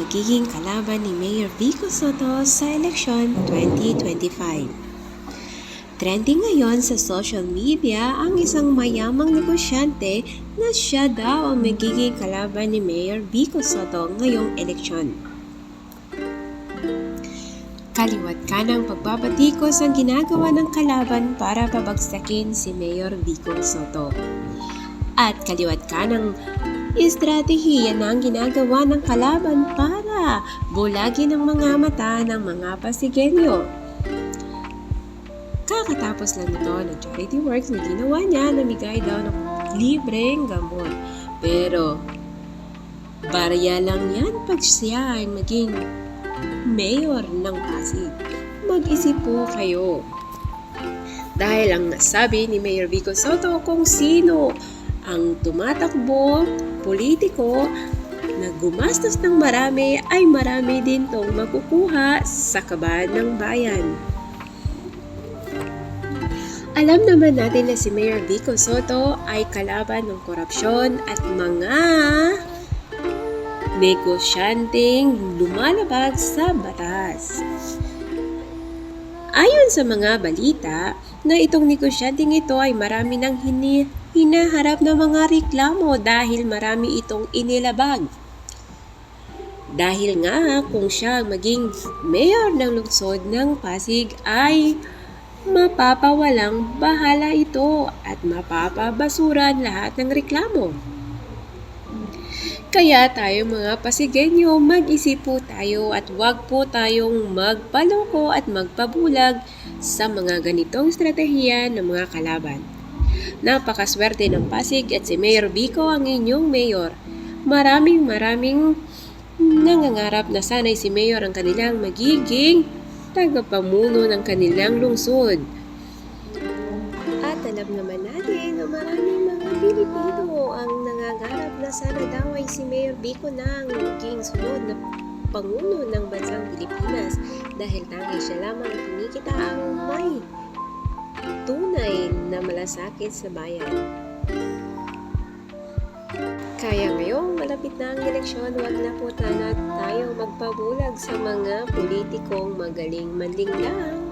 magiging kalaban ni Mayor Vico Soto sa eleksyon 2025. Trending ngayon sa social media ang isang mayamang negosyante na siya daw ang magiging kalaban ni Mayor Vico Soto ngayong eleksyon. Kaliwat kanang pagbabatikos ang ginagawa ng kalaban para pabagsakin si Mayor Vico Soto. At kaliwat kanang estratehiya na ang ginagawa ng kalaban para bulagin ang mga mata ng mga Pasigueño. Kakatapos lang ito ng charity works na ginawa niya, namigay daw ng libreng gamot. Pero barya lang yan pag siya ay maging mayor ng Pasig. Mag-isip po kayo. Dahil ang nasabi ni Mayor Vico Soto kung sino ang tumatakbo, politiko na gumastos ng marami ay marami din tong makukuha sa kaban ng bayan. Alam naman natin na si Mayor Vico Soto ay kalaban ng korupsyon at mga negosyanteng lumalabag sa batas. Ayon sa mga balita, na itong negosyanteng ito ay marami ng hinaharap na mga reklamo dahil marami itong inilabag. Dahil nga kung siya maging mayor ng lungsod ng Pasig ay mapapawalang bahala ito at mapapabasuran lahat ng reklamo. Kaya tayo mga Pasigueño, mag-isip po tayo at huwag po tayong magpaloko at magpabulag sa mga ganitong estratehiya ng mga kalaban. Napakaswerte ng Pasig at si Mayor Vico ang inyong mayor. Maraming nangangarap na sana'y si Mayor ang kanilang magiging tagapamuno ng kanilang lungsod. At alam naman natin na maraming mga Pilipino ang nangangarap na sana daw ay si Mayor Vico na ang maging sunod na Pangulo ng bansang Pilipinas dahil tanging siya lamang ang kinikita ang may tunay na malasakit sa bayan. Kaya ngayong malapit na ang eleksyon, huwag na po tayo magpabulag sa mga politikong magaling manlinglang.